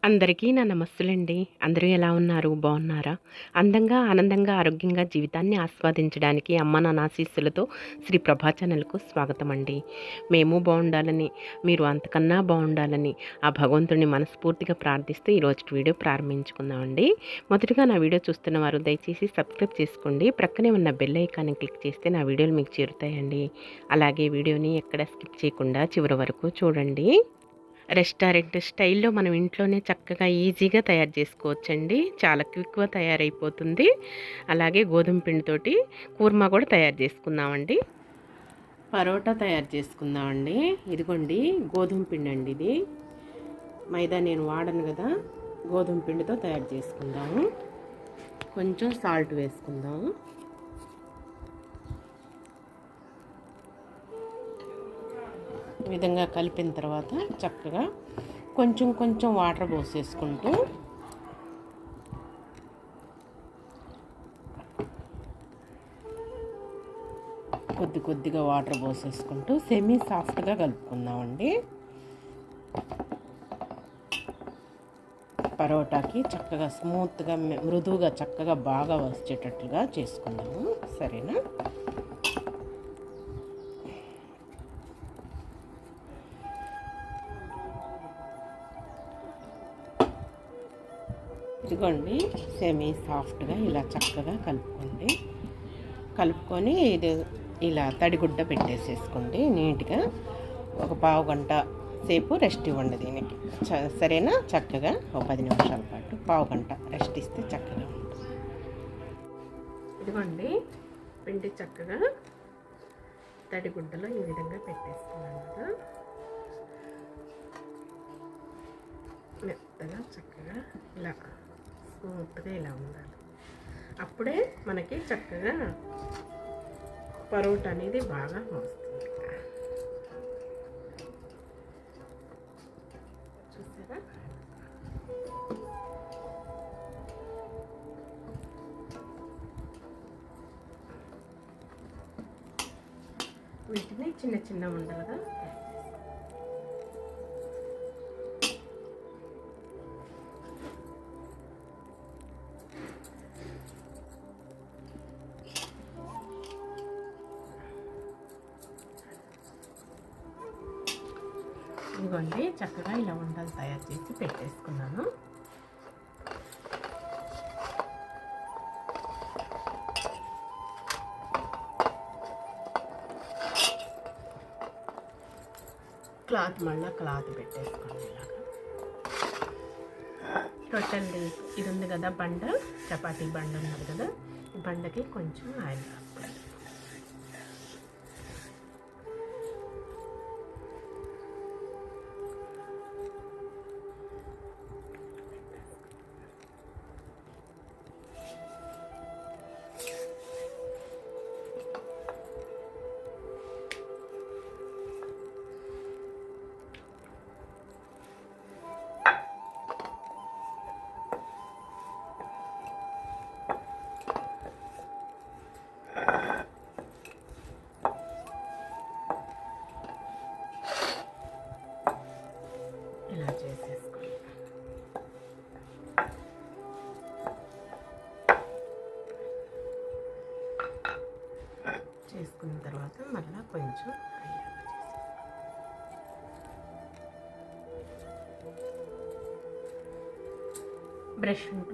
అందరికీ నా నమస్సులండి. అందరూ ఎలా ఉన్నారు? బాగున్నారా? అందంగా, ఆనందంగా, ఆరోగ్యంగా జీవితాన్ని ఆస్వాదించడానికి అమ్మ నాన్న ఆశీస్సులతో శ్రీ ప్రభా ఛానల్‌కు స్వాగతమండి. మేము బావుండాలని, మీరు అంతకన్నా బావుండాలని ఆ భగవంతుడిని మనస్ఫూర్తిగా ప్రార్థిస్తూ ఈరోజుటి వీడియో ప్రారంభించుకుందామండి. మొదటగా నా వీడియో చూస్తున్న వారు దయచేసి సబ్స్క్రైబ్ చేసుకోండి. ప్రక్కనే ఉన్న బెల్ ఐకాన్ని క్లిక్ చేస్తే నా వీడియోలు మీకు చేరుతాయండి. అలాగే వీడియోని ఎక్కడ స్కిప్ చేయకుండా చివరి వరకు చూడండి. రెస్టారెంట్ స్టైల్‌లో మనం ఇంట్లోనే చక్కగా ఈజీగా తయారు చేసుకోవచ్చండి. చాలా క్విక్‌గా తయారైపోతుంది. అలాగే గోధుమ పిండితోటి కూర్మా కూడా తయారు చేసుకుందామండి. పరోటా తయారు చేసుకుందామండి. ఇదిగోండి గోధుమ పిండి అండి ఇది. మైదా నేను వాడను కదా, గోధుమ పిండితో తయారు చేసుకుందాము. కొంచెం సాల్ట్ వేసుకుందాము. ఈ విధంగా కలిపిన తర్వాత చక్కగా కొంచెం కొంచెం వాటర్ పోసేసుకుంటూ కొద్ది కొద్దిగా వాటర్ పోసేసుకుంటూ సెమీ సాఫ్ట్గా కలుపుకుందామండి. పరోటాకి చక్కగా స్మూత్గా మృదువుగా చక్కగా బాగా వచ్చేటట్లుగా చేసుకుందాము. సరేనా? ఇదిగోండి సెమీ సాఫ్ట్గా ఇలా చక్కగా కలుపుకొని ఇది ఇలా తడిగుడ్డ పెట్టేసేసుకోండి. నీట్గా ఒక పావు గంట సేపు రెస్ట్ ఇవ్వండి దీనికి. సరేనా? చక్కగా ఒక 10 నిమిషాల పాటు పావు గంట రెస్ట్ ఇస్తే చక్కగా ఉంటుంది. ఇదిగోండి పిండి చక్కగా తడిగుడ్డలో ఈ విధంగా పెట్టేసుకున్నాను కదా. మెత్తగా చక్కగా ఇలా స్మూత్గా ఇలా ఉండాలి. అప్పుడే మనకి చక్కగా పరోటా అనేది బాగా వస్తుంది. చూసారా? వీటిని చిన్న చిన్న ఉండలుగా ఇదిగోండి చక్కగా ఇలా ఉండలు తయారు చేసి పెట్టేసుకున్నాను. మళ్ళీ క్లాత్ పెట్టేసుకోండి. ఇలాగా రొట్టెలు ఇది ఉంది కదా బండ, చపాతీ బండ ఉన్నది కదా, ఈ బండకి కొంచెం ఆయిల్ రాసుకోండి. ఇలా చేసేసుకోండి. చేసుకున్న తర్వాత మళ్ళీ కొంచెం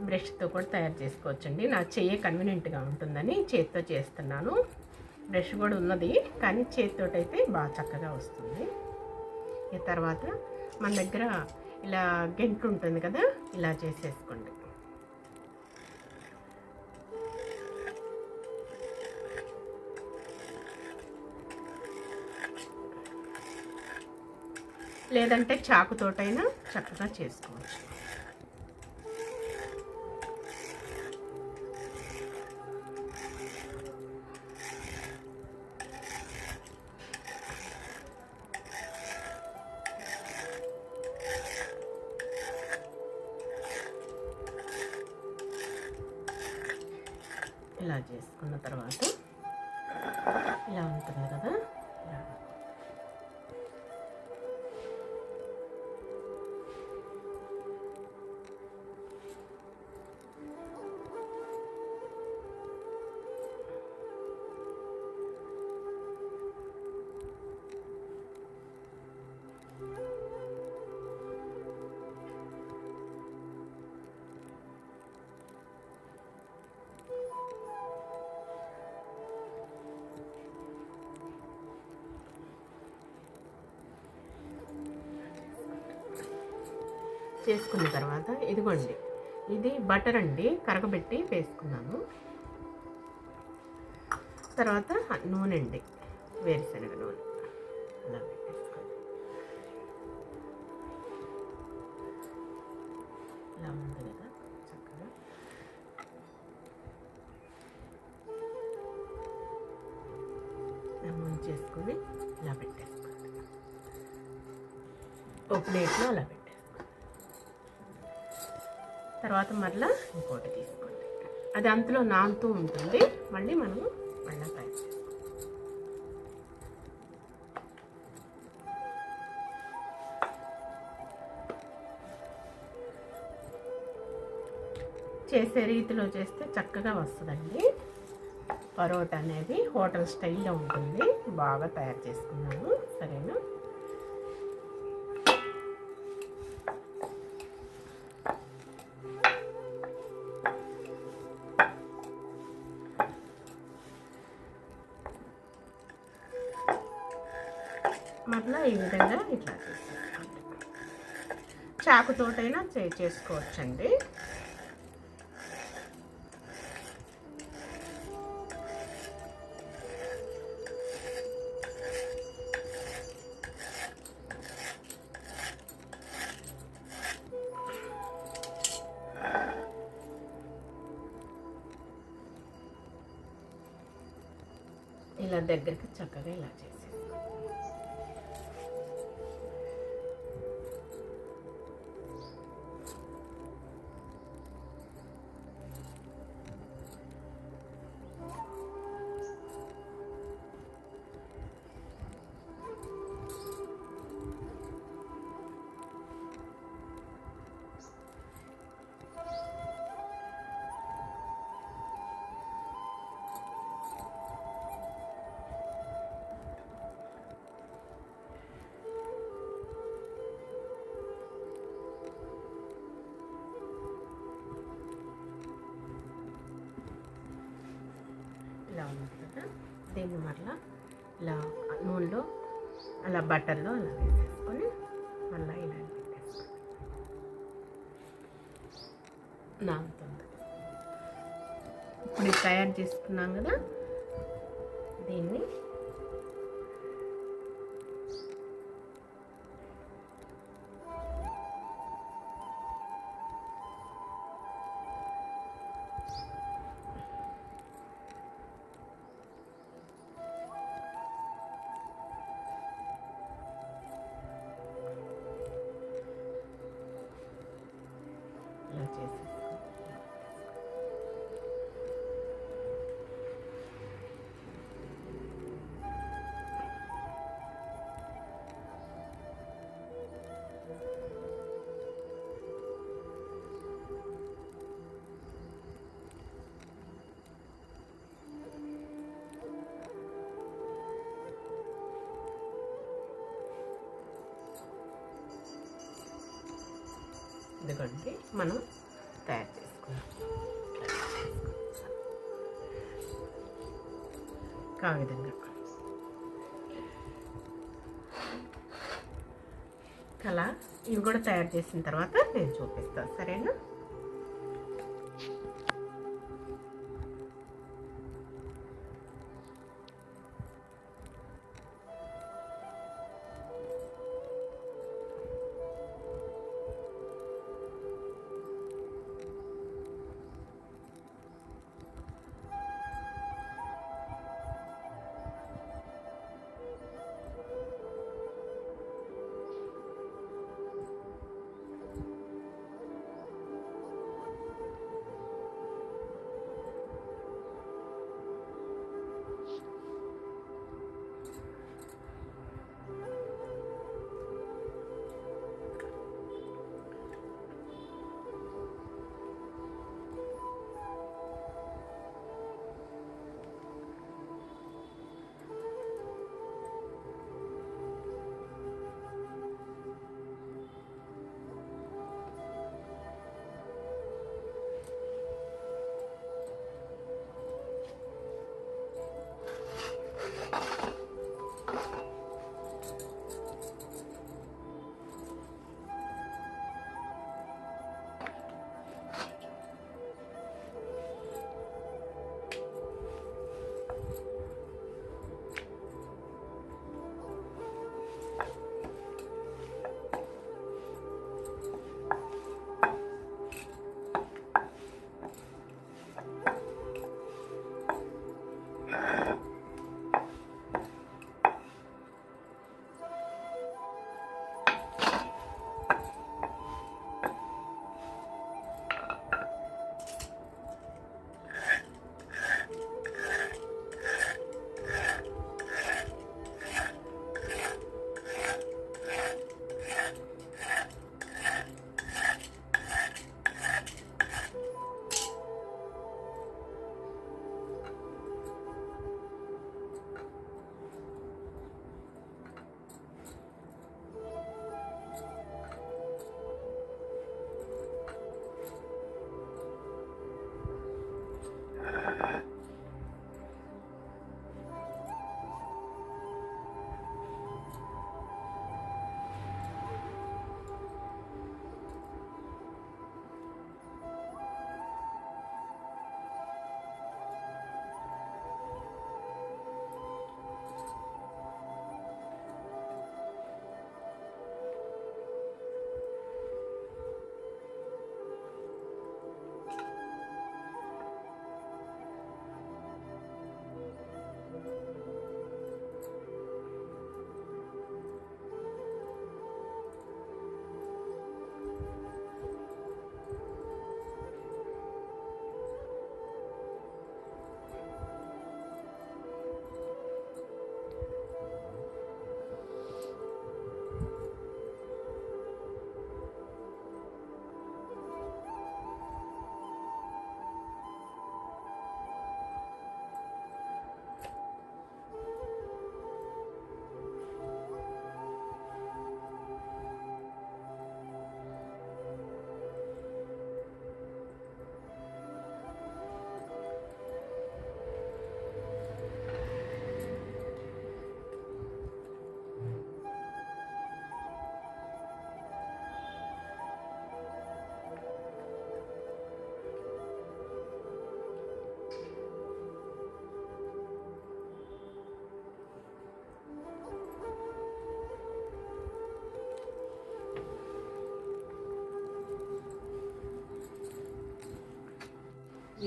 బ్రష్తో కూడా తయారు చేసుకోవచ్చండి. నా చెయ్యి కన్వీనియంట్గా ఉంటుందని చేతితో చేస్తున్నాను. బ్రష్ కూడా ఉన్నది కానీ చేతితోటి అయితే బాగా చక్కగా వస్తుంది. ఈ తర్వాత మన దగ్గర ఇలా గెంటు ఉంటుంది కదా, ఇలా చేసేసుకోండి. లేదంటే చాకుతోటైనా చక్కగా చేసుకోవచ్చు. ఇలా చేసుకున్న తర్వాత ఇలా ఉంటుంది కదా, చేసుకున్న తర్వాత ఇదిగోండి, ఇది బటర్ అండి, కరగబెట్టి వేసుకున్నాను. తర్వాత నూనె అండి, వేరుశనగ నూనె అలా పెట్టేసుకోండి. ఇలా ఉంది కదా చక్కగా. ముంచేసుకొని ఇలా పెట్టేసుకోండి. ఒక ప్లేట్లో అలా పెట్టేసుకోండి. తర్వాత మళ్ళీ ఇంకోటి తీసుకోండి, అది అంతలో నానుతూ ఉంటుంది. మళ్ళీ మనము మళ్ళీ ఫ్రై చేసుకోండి. చేసే రీతిలో చేస్తే చక్కగా వస్తుందండి. పరోటా అనేది హోటల్ స్టైల్లో ఉంటుంది. బాగా తయారు చేసుకున్నాను, సరేనా. మళ్ళీ ఈ విధంగా ఇట్లా చేసేసుకోండి. చాకుతోటైనా చేసుకోవచ్చండి. ఇలా దగ్గరికి చక్కగా ఇలా చేసేసుకోండి. ఇలా ఉంది కదా, దీన్ని మళ్ళీ ఇలా నూనెలో అలా బటర్లో అలా వేసేసుకొని మళ్ళీ ఇలా పెట్టేసుకోండి. నానుతుంది. ఇప్పుడు ఇది తయారు చేసుకున్నాం కదా, దీన్ని ఇలా చేసేసుకోండి. ఇదిగోండి, మనం తయారు చేసుకున్నాం. ఆ విధంగా అలా ఇవి కూడా తయారు చేసిన తర్వాత నేను చూపిస్తాను, సరేనా.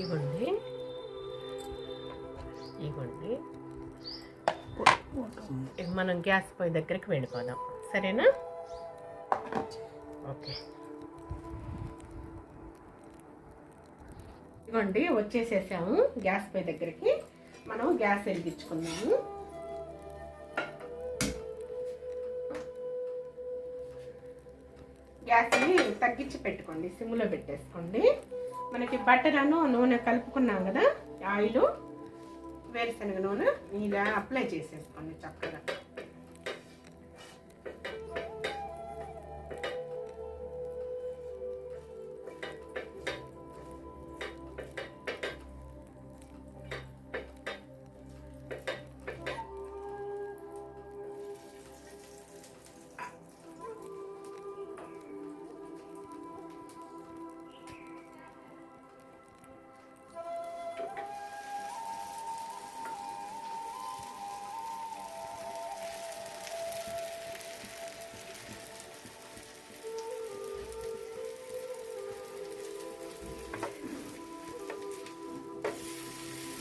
ఇవ్వండి ఇవ్వండి మనం గ్యాస్ పొయ్యి దగ్గరికి వెళ్ళిపోదాం, సరేనా? ఓకే, ఇవ్వండి వచ్చేసేసాము గ్యాస్ పొయ్యి దగ్గరికి. మనం గ్యాస్ వెలిగించుకుందాము. గ్యాస్ని తగ్గించి పెట్టుకోండి, సిమ్లో పెట్టేసుకోండి. మనకి బటర్ అను నూనె కలుపుకున్నాం కదా, ఆయిల్, వేరుశనగ నూనె ఇలా అప్లై చేసేసుకోండి చక్కగా.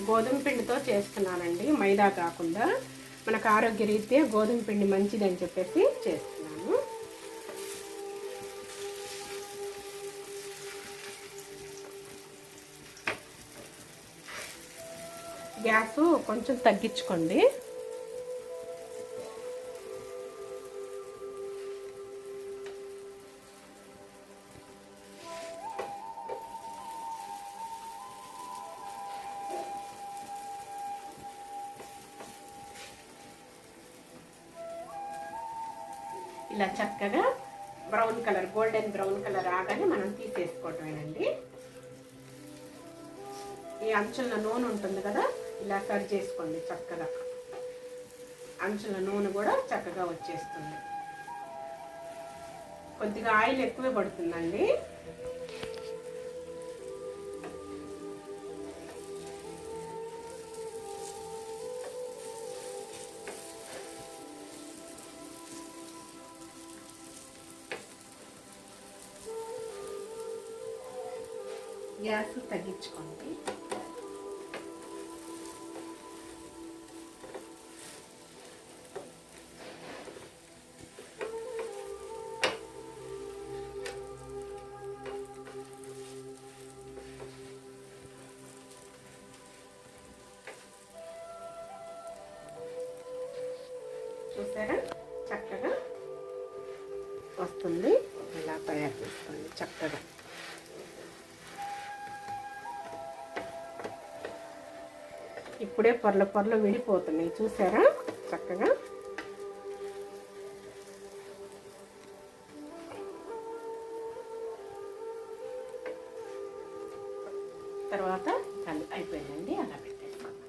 గోధుమ పిండితో చేస్తున్నానండి, మైదా కాకుండా. మనకు ఆరోగ్య రీత్యా గోధుమ పిండి మంచిదని చెప్పేసి చేస్తున్నాను. గ్యాసు కొంచెం తగ్గించుకోండి. ఇలా చక్కగా brown colour, golden brown colour రాగానే మనం తీసేసుకోవటమేనండి. ఈ అంచుల నూనె ఉంటుంది కదా, ఇలా సరి చేసుకోండి చక్కగా. అంచుల నూనె కూడా చక్కగా వచ్చేస్తుంది. కొద్దిగా ఆయిల్ ఎక్కువే పడుతుందండి. గ్యాస్ తగ్గించుకోండి. చూసారా, చక్కగా వస్తుంది. ఇలా తయారు చేసుకోండి చక్కగా. ఇప్పుడే పొరల పొరలు విడిపోతున్నాయి, చూసారా చక్కగా. తర్వాత అయిపోయిందండి, అలా పెట్టేసుకోండి.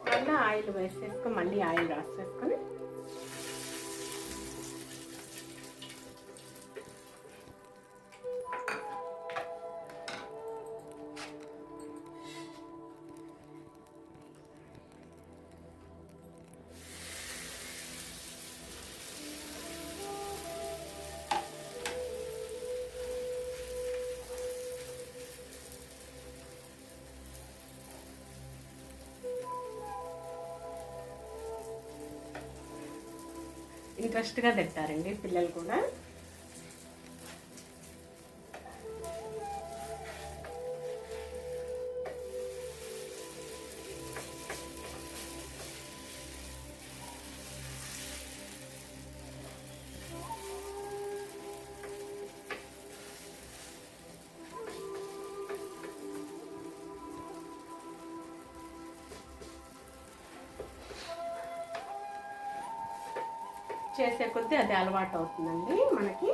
మళ్ళీ ఆయిల్ వేసేసుకొని మళ్ళీ ఆయిల్ రాసేసుకొని ఇంట్రెస్ట్గా తింటారండి పిల్లలు కూడా. చేసే కొద్దీ అది అలవాటు అవుతుందండి మనకి.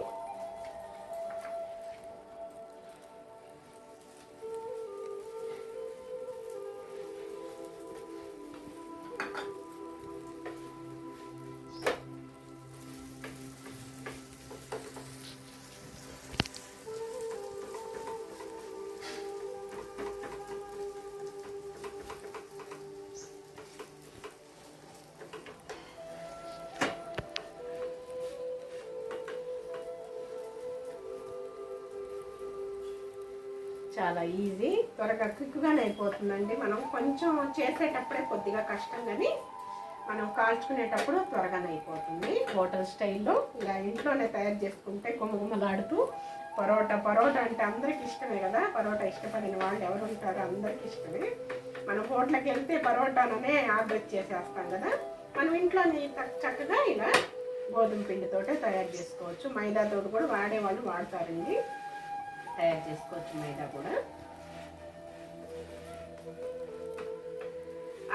చాలా ఈజీ, త్వరగా క్విక్గానే అయిపోతుందండి. మనం కొంచెం చేసేటప్పుడే కొద్దిగా కష్టం, కానీ మనం కాల్చుకునేటప్పుడు త్వరగానే అయిపోతుంది. హోటల్ స్టైల్లో ఇలా ఇంట్లోనే తయారు చేసుకుంటే గుమగుమలాడుతూ పరోటా అంటే అందరికీ ఇష్టమే కదా. పరోటా ఇష్టపడిన వాళ్ళు ఎవరు ఉంటారో అందరికీ ఇష్టమే. మనం హోటల్కి వెళ్తే పరోటానే ఆర్డర్ చేసేస్తాం కదా. మనం ఇంట్లోనే చక్కగా ఇలా గోధుమ పిండితోటే తయారు చేసుకోవచ్చు. మైదాతో కూడా వాడేవాళ్ళు వాడతారండి, తయారు చేసుకోవచ్చు మైదా కూడా.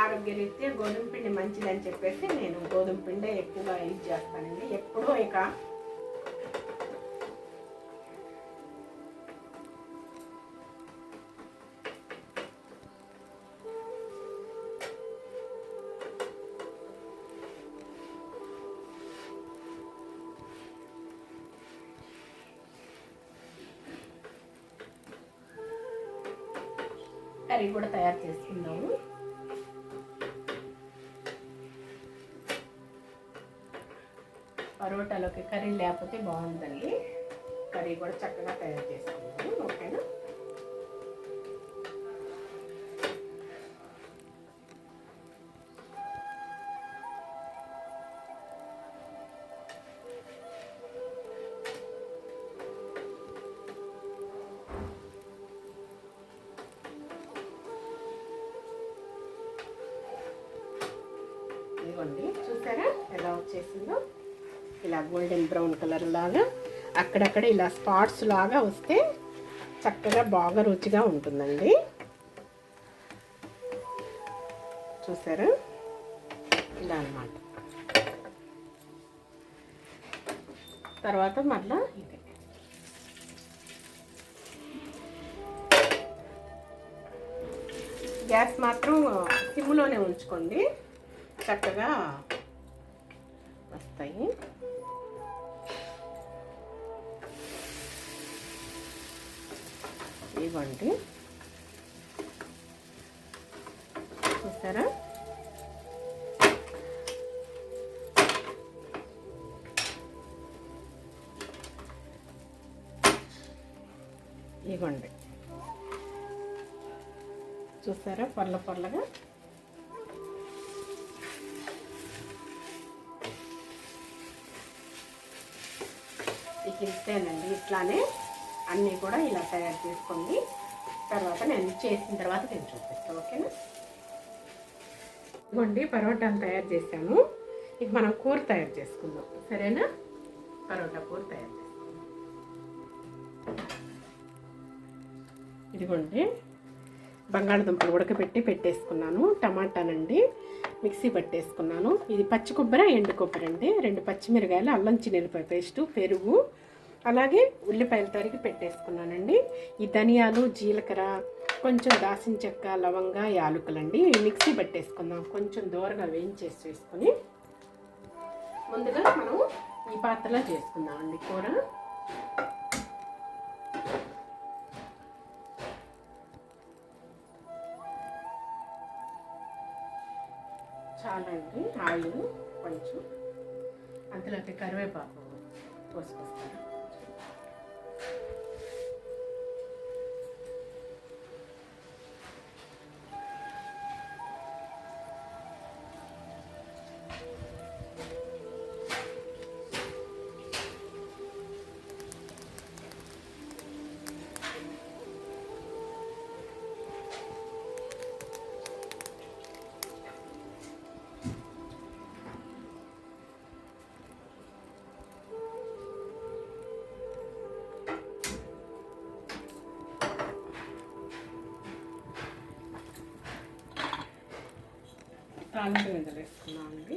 ఆరోగ్యరీత్యా గోధుమ పిండి మంచిదని చెప్పేసి నేను గోధుమ పిండే ఎక్కువగా యూజ్ చేస్తానండి. ఎప్పుడో ఇక కర్రీ కూడా తయారు చేసుకుందాము. పరోటాలోకి కర్రీ లేకపోతే బాగుందండి. కర్రీ కూడా చక్కగా తయారు చేసుకుందాము. ఓకేనా? ఇదిగోండి, చూసారా ఎలా వచ్చేసిందో? ఇలా గోల్డెన్ బ్రౌన్ కలర్ లాగా అక్కడక్కడ ఇలా స్పాట్స్ లాగా వస్తే చక్కగా బాగా రుచిగా ఉంటుందండి. చూసారా? ఇలా అన్నమాట. తర్వాత మళ్ళా ఇదే గ్యాస్ మాత్రం సిమ్లోనే ఉంచుకోండి, చక్కగా వస్తాయి. ఇవ్వండి, చూసారా? ఇవ్వండి, చూసారా? పొరలుగా ఇంతేనండి. ఇట్లానే అన్నీ కూడా ఇలా తయారు చేసుకోండి. తర్వాత నేను చేసిన తర్వాత నేను చూపిస్తాను. ఓకేనా? ఇదిగోండి, పరోటాలు తయారు చేసాము. ఇక మనం కూర తయారు చేసుకుందాం. సరేనా? పరోటా కూర తయారు చేసుకుందాం. ఇదిగోండి, బంగాళదుంపలు ఉడకబెట్టి పెట్టేసుకున్నాను. టమాటానండి మిక్సీ పట్టేసుకున్నాను. ఇది పచ్చి కొబ్బరి, ఎండు కొబ్బరి అండి. 2 పచ్చిమిరకాయలు, అల్లం చిన్నులపాయ పేస్టు, పెరుగు, అలాగే ఉల్లిపాయలు తరిగి పెట్టేసుకున్నానండి. ఈ ధనియాలు, జీలకర్ర, కొంచెం దాల్చిన చెక్క, లవంగా, యాలకులండి. మిక్సీ పట్టేసుకుందాం. కొంచెం దూరగా వేయించేసి వేసుకొని ముందుగా మనం ఈ పాత్రలో చేసుకుందామండి కూర. చాలా అండి ఆయిల్ కొంచెం, అంతలోకి కరివేపాకు పోసుకొస్తాను. తాలింపు గింజలు వేసుకున్నామండి.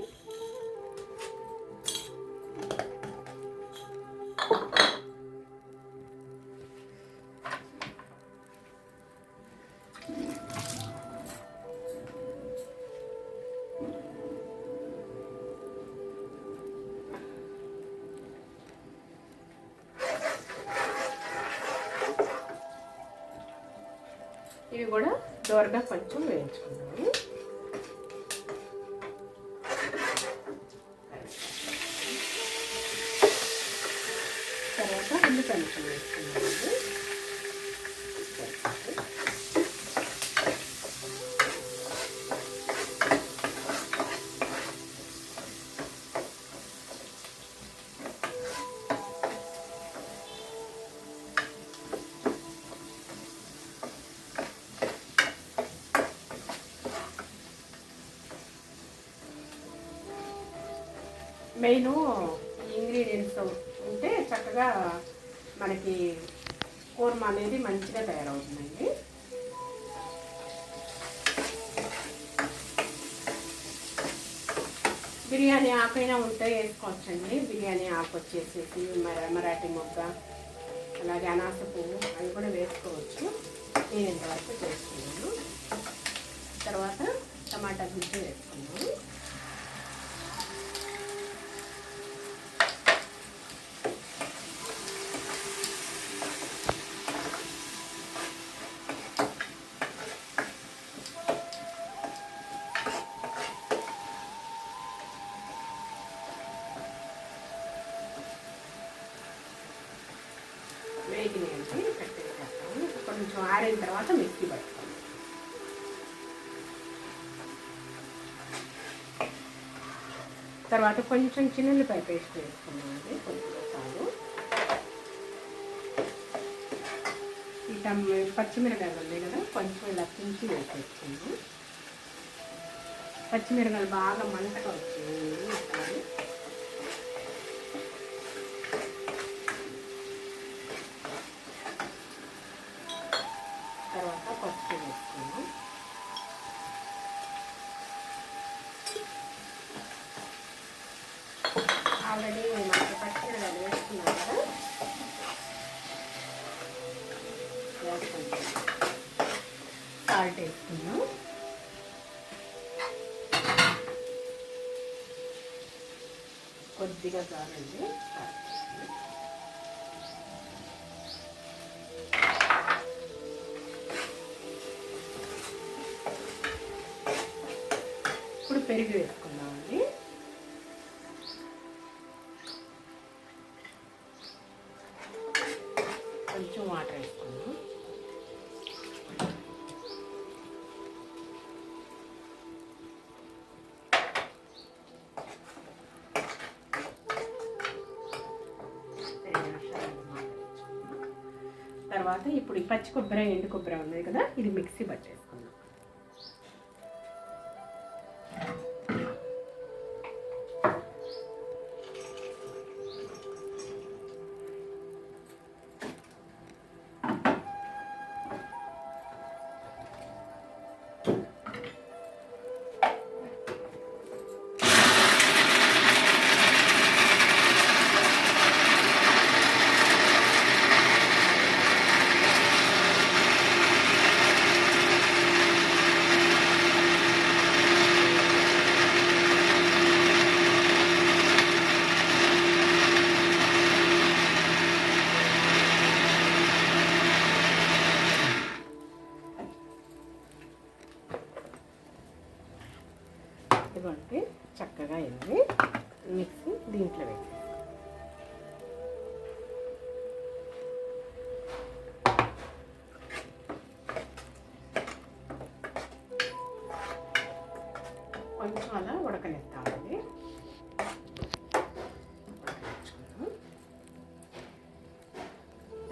ఇవి కూడా దోరగా కొంచెం వేయించుకున్నాము. తర్వాత ఉల్లిపాయలు వేసుకున్నామండి. మెయిన్ ఇంగ్రీడియంట్స్ ఉంటే చక్కగా మనకి కూర్మ అనేది మంచిగా తయారవుతుందండి. బిర్యానీ ఆకైనా ఉంటే వేసుకోవచ్చండి. బిర్యానీ ఆకు వచ్చేసేసి మరాఠీ మొగ్గ, అలాగే అనాస పువ్వు అవి కూడా వేసుకోవచ్చు. నేను ఇంతవరకు చేసుకున్నాను. తర్వాత టమాటా గుజ్జు వేసుకున్నాను. వేగినాయండి, పెట్టేసేస్తాము. కొంచెం ఆరిన తర్వాత మిక్సీ పడతాము. తర్వాత కొంచెం చిన్నుల్లిపాయ పేస్ట్ వేసుకున్నామండి, కొంచెం చాలు. ఈ పచ్చిమిరకాయలు ఉన్నాయి కదా, కొంచెం ఇలా తుంచి వేసేసుకున్నాము. పచ్చిమిరకాయలు బాగా మంటగా వచ్చింది. తర్వాత పసుపు వేసుకున్నాం. ఆల్రెడీ మనకి పచ్చిమిరకాయలు వేసుకున్నాం కదా, సాల్ట్ వేసుకున్నాం. కొద్దిగా చాలండి. ఇప్పుడు పెరుగు వేసుకుందామండి. కొంచెం వాటర్ వేసుకుందాం. తర్వాత ఇప్పుడు ఈ పచ్చి కొబ్బరి, ఎండు కొబ్బరి ఉన్నాయి కదా, ఇది మిక్సీ పట్టేసుకుందాం. ఇదిగోండి, చక్కగా అయింది. మిక్సీ దీంట్లో వేసి కొంచెం అలా ఉడకనిస్తామండి.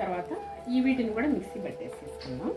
తర్వాత ఈ వీటిని కూడా మిక్సీ పట్టేసేసుకుందాం.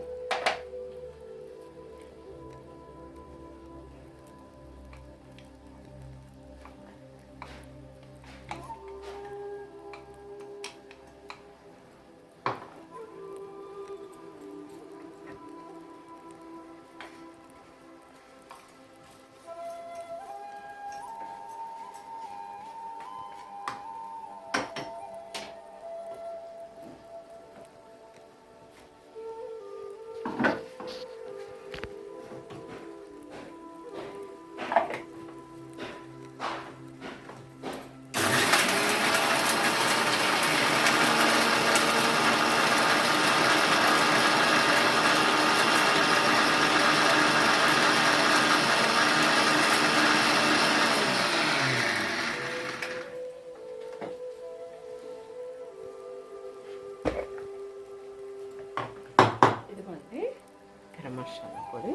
గరం మసాలా పొడి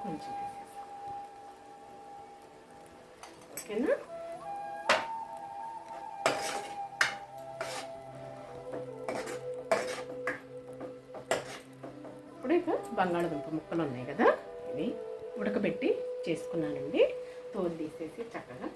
కొంచెం వేసేస్తాం. ఓకేనా? ఇప్పుడు ఇక బంగాళదుంప ముక్కలు ఉన్నాయి కదా, ఇవి ఉడకబెట్టి చేసుకున్నానండి. తోలు తీసేసి చక్కగా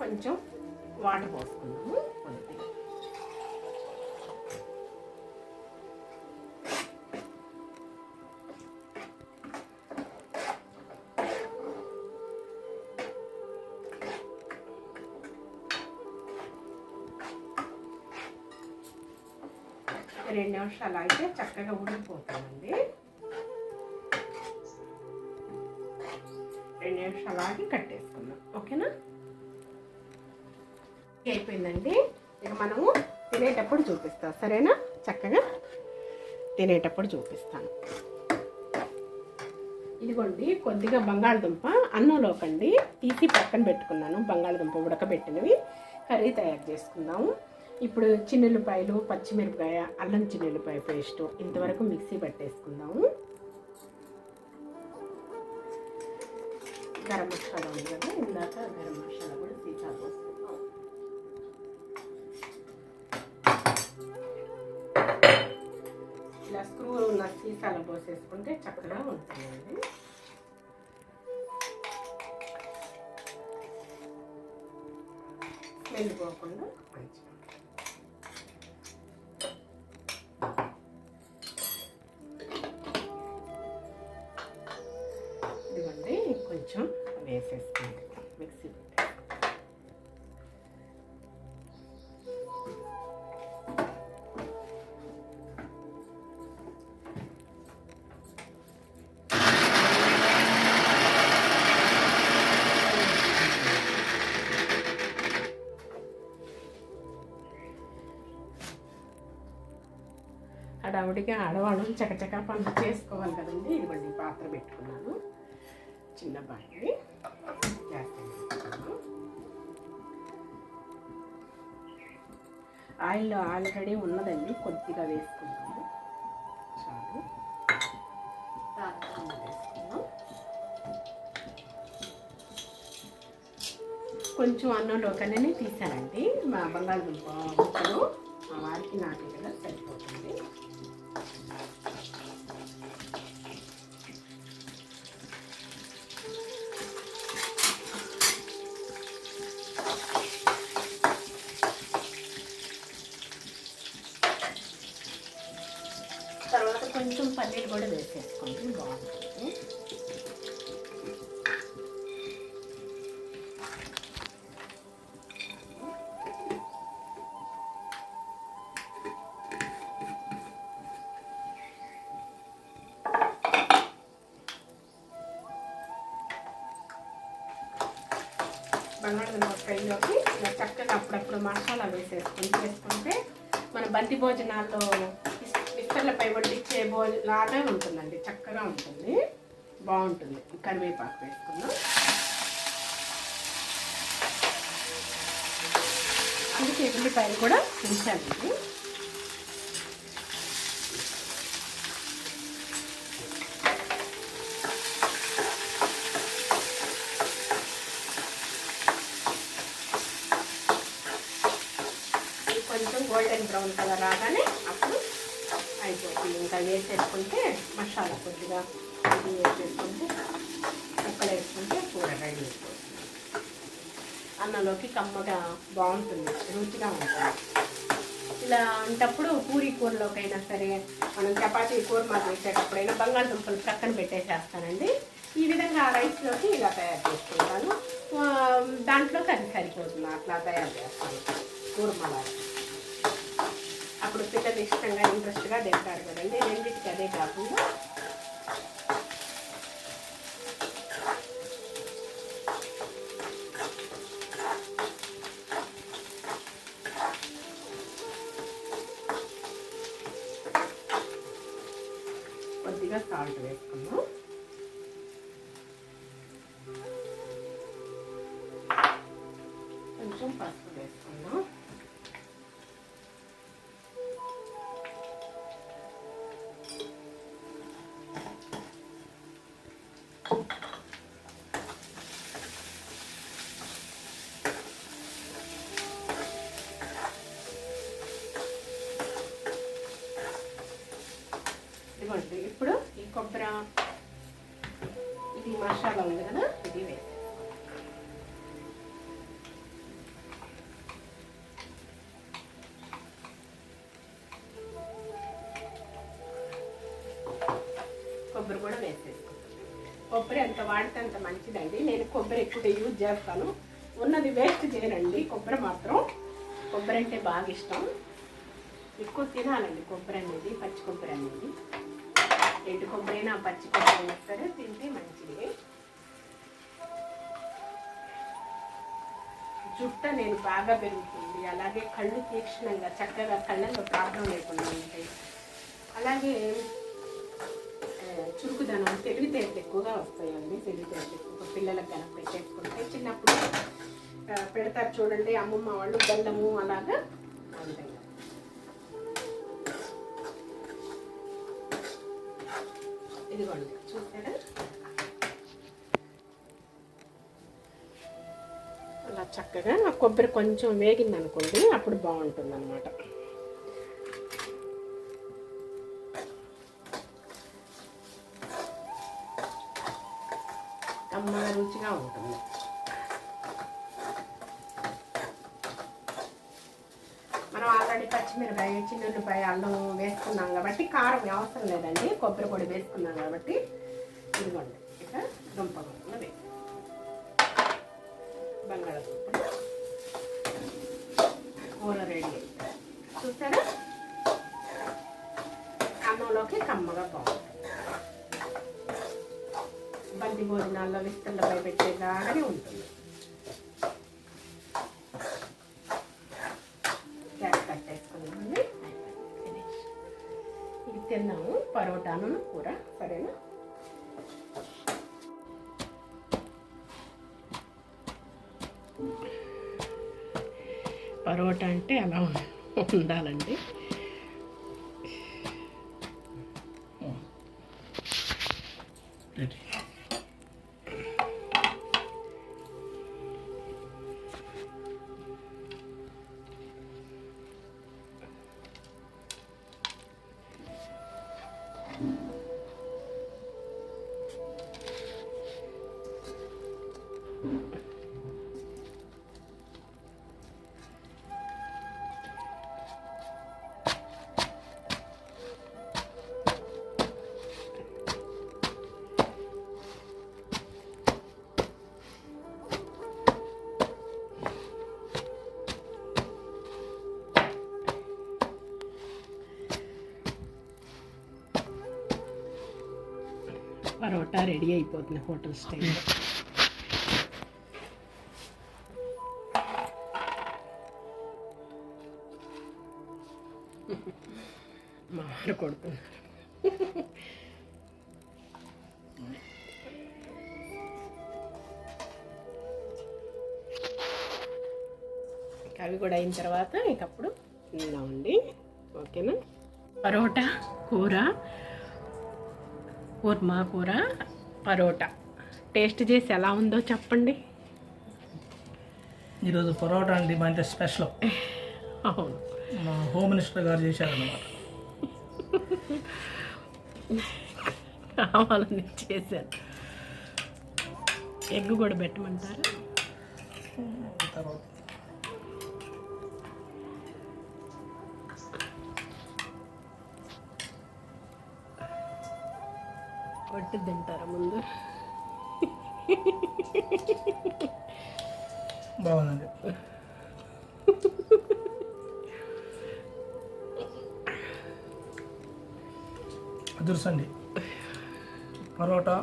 కొంచెం వాటర్ పోసుకున్నాము. కొద్దిగా రెండు నిమిషాలు అయితే చక్కగా ఉడికిపోతామండి. 2 నిమిషాలు ఆగి కట్టేసుకుందాం. ఓకేనా? అయిపోయిందండి. ఇక మనము తినేటప్పుడు చూపిస్తాం, సరేనా? చక్కగా తినేటప్పుడు చూపిస్తాను. ఇదిగోండి కొద్దిగా బంగాళదుంప అన్నంలోకండి తీసి పక్కన పెట్టుకున్నాను. బంగాళదుంప ఉడకబెట్టినవి కర్రీ తయారు చేసుకుందాము. ఇప్పుడు చిన్నుల్లిపాయలు, పచ్చిమిరపకాయ, అల్లం చిన్నుల్లిపాయ పేస్ట్ ఇంతవరకు మిక్సీ పట్టేసుకుందాము. గరం మసాలా ఉంది కదా, ఇందాక గరం మసాలా కూడా సీసా పోసుకుందాం. ఇలా స్క్రూ ఉన్న సీసాలో పోసేసుకుంటే చక్కగా ఉంటుందండి. స్మెల్ పోకుండా మంచిగా. ఇదిగోండి కొంచెం వేసేసుకోండి మిక్సీ. హడావుడిగా ఆడవాళ్ళు చకచకా పనులు చేసుకోవాలి కదండి. ఇదిగోండి పాత్ర పెట్టుకున్నాను, చిన్న బాండి. ఆయిల్ ఆల్రెడీ ఉన్నదండి, కొద్దిగా వేసుకున్నాము చాలు. వేసుకున్నాం. కొంచెం అన్నంలోకనే తీసానండి. మా బంగాళదుంప ముక్కలు మా వారికి నాకే కదా సరిపోతుంది. తర్వాత కొంచెం పన్నీర్ కూడా వేసేసుకోండి, బాగుంటుంది. బంగాళదుంప ఫ్రైలోకి ఇలా చక్కగా అప్పుడప్పుడు మసాలా వేసుకుంటే మన బంతి భోజనాల్లో విస్తర్లపై వడ్డించే లాగా ఉంటుందండి. చక్కగా ఉంటుంది, బాగుంటుంది. కరివేపాకు వేసుకుందాం. అందుకే ఉల్లిపాయలు కూడా ఉంచాలండి. కొంచెం గోల్డెన్ బ్రౌన్ కలర్ రాగానే అప్పుడు అయిపోతుంది. ఇంకా వేసేసుకుంటే మసాలా కొద్దిగా ఇది వేసేసుకుంటే ముక్కలు వేసుకుంటే కూర రెడీ అయిపోతుంది. అన్నంలోకి కమ్మగా బాగుంటుంది, రుచిగా ఉంటుంది. ఇలా అంటప్పుడు పూరీ కూరలోకైనా సరే, మనం చపాతీ కూరమా చేసేటప్పుడైనా బంగాళదుంపలు పక్కన పెట్టేసేస్తానండి. ఈ విధంగా రైస్లోకి ఇలా తయారు చేసుకుంటాను. దాంట్లోకి అది సరిపోతుంది, అట్లా తయారు చేస్తాను కూరమలా. అప్పుడు పిల్లలు ఇష్టంగా ఇంట్రెస్ట్గా తింటారు కదండి. రెండింటికి అదే కాకుండా కొద్దిగా సాల్ట్ వేసుకున్నాం. కొంచెం పసుపు వేసుకున్నాం. ఇదిగోండి. ఇప్పుడు ఈ కొబ్బరి ఇది మసాలా ఉంది కదా, ఇది వేసి కొబ్బరి కూడా వేసేసుకుంటాం. కొబ్బరి ఎంత వాడితే అంత మంచిదండి. నేను కొబ్బరి ఎక్కువ యూజ్ చేస్తాను. ఉన్నది వేస్ట్ చేయనండి. కొబ్బరి మాత్రం, కొబ్బరి అంటే బాగా ఇష్టం. ఎక్కువ తినాలండి కొబ్బరి అనేది, పచ్చి కొబ్బరి అనేది. ఎండు కొబ్బరి అయినా పచ్చి కొబ్బరి అయినా సరే తింటే మంచిది. జుట్ట నేను బాగా పెరుగుతుంది. అలాగే కళ్ళు తీక్షణంగా చక్కగా కళ్ళల్లో ప్రాబ్లం లేకుండా ఉంటాయి. అలాగే చురుకుదనం, తెలివితేటలు ఎక్కువగా వస్తాయండి. తెలివితేటలు ఎక్కువ పిల్లలకు కనుక పెట్టేసుకుంటే, చిన్నప్పుడు పెడతారు చూడండి అమ్మమ్మ వాళ్ళు, బెల్లము అలాగా ఉంటాయి. ఇదిగోండి చూసారా, అలా చక్కగా కొబ్బరి కొంచెం వేగింది అనుకోండి, అప్పుడు బాగుంటుంది అన్నమాట. కమ్మగా రుచిగా ఉంటుంది. మనం ఆల్రెడీ పచ్చిమిరపాయ, చిన్నుల్లిపాయ, అల్లం వేసుకున్నాం కాబట్టి కారం అవసరం లేదండి. కొబ్బరి పొడి వేసుకున్నాం కాబట్టి. ఇదిగోండి ఇక దుంపగా వేసి బంగాళదుంప కూర రెడీ అవుతుంది. చూసారా, అన్నంలోకి కమ్మగా బాగుంటుంది. బంతి భోజనాల్లో విస్తళ్ళపై పెట్టేలాగానే ఉంటుంది. గ్యాస్ కట్టేసుకున్నామండి. ఇది తిన్నాము, పరోటాను కూర. సరేనా, పరోటా అంటే అలా ఉండాలండి. పరోటా రెడీ అయిపోతుంది హోటల్ స్టైల్లో. మారు కొడుతున్నారు. అవి కూడా అయిన తర్వాత ఇంకప్పుడు తిందామండి. ఓకేనా, పరోటా కూర, కుర్మా కూర, పరోటా టేస్ట్ చేసి ఎలా ఉందో చెప్పండి. ఈరోజు పరోటా అండి మా ఇంట్లో స్పెషల్. అవును, మా హోమ్ మినిస్టర్ గారు చేశారన్నమాట. కావాలని చేశాను. ఎగ్ కూడా పెట్టమంటారా? తర్వాత కొట్టి తింటారా ముందు? బాగుందండి. అదుర్సండి పరోటా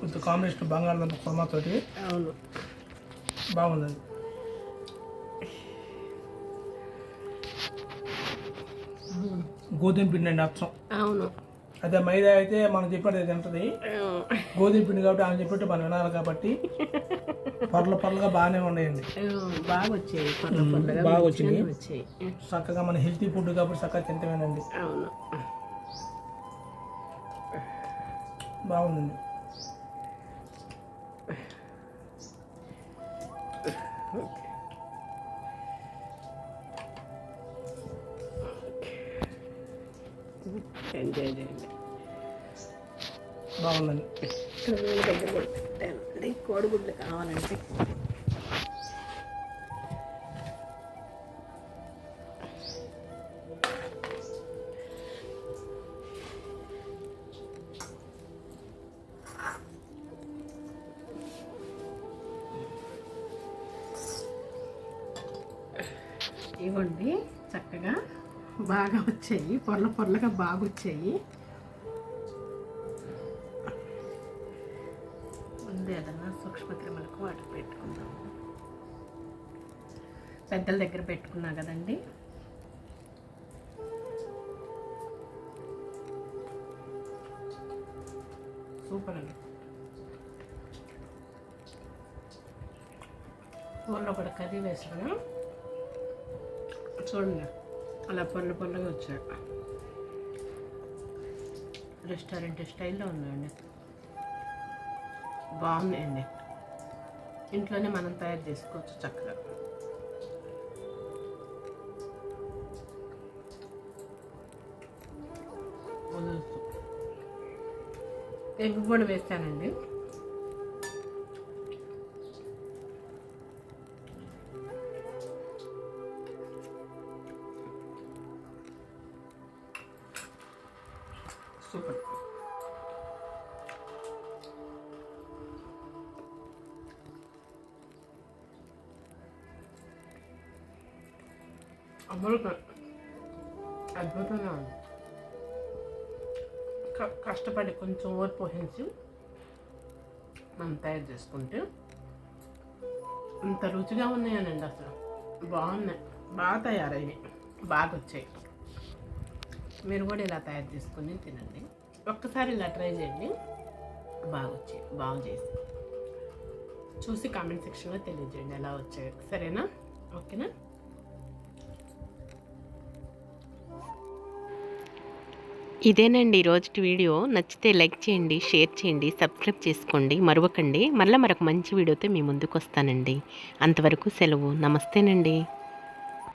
విత్ కాంబినేషన్ బంగాళదుంప కుర్మాతోటి. అవును, బాగుందండి. గోధుమ పిండి అండి అచ్చం. అవును, అదే మైదా అయితే మనం చెప్పినట్టు తింటది. గోధుమ పిండి కాబట్టి ఆమె చెప్పినట్టు మనం వినాలి కాబట్టి పొరలు పొరలుగా బాగానే ఉన్నాయండి. బాగా వచ్చాయి, బాగా వచ్చినాయి. చక్కగా మన హెల్తీ ఫుడ్ కాబట్టి చక్కగా తింటామేనండి. అవును, బాగుందండి. ఎంజాయ్ చేయండి. బాగుందని. దగ్గర కూడా పెట్టానండి. కోడిగుడ్లు కావాలంటే ఇవ్వండి. చక్కగా బాగా వచ్చాయి, పొరలుగా బాగా వచ్చాయి. ముందు ఏదన్నా సూక్ష్మక్రిములకు వాటికి పెట్టుకుందాము. పెద్దల దగ్గర పెట్టుకున్నా కదండి. సూపర్ అండి. ఊళ్ళో కూడా కర్రీ వేసాను చూడండి, అలా పొరలుగా వచ్చాయి. రెస్టారెంట్ స్టైల్లో ఉన్నాయండి, బాగున్నాయండి. ఇంట్లోనే మనం తయారు చేసుకోవచ్చు చక్కగా. ఎగ్ కూడా వేస్తానండి. సూపర్. అద్భుతంగా ఉంది. కష్టపడి కొంచెం ఓర్పోహించి మనం తయారు చేసుకుంటే అంత రుచిగా ఉన్నాయనండి. అసలు బాగున్నాయి, బాగా తయారయ్యాయి, బాగా వచ్చాయి. మీరు కూడా ఇలా తయారు చేసుకుని తినండి. ఒక్కసారి ఇలా ట్రై చేయండి, బాగా వచ్చాయి. బాగా చేసి చూసి కామెంట్ సెక్షన్లో తెలియజేయండి ఎలా వచ్చాయి. సరేనా? ఓకేనా? ఇదేనండి ఈరోజు వీడియో. నచ్చితే లైక్ చేయండి, షేర్ చేయండి, సబ్స్క్రైబ్ చేసుకోండి. మరొక మంచి వీడియోతో మీ ముందుకు వస్తానండి. అంతవరకు సెలవు. నమస్తేనండి.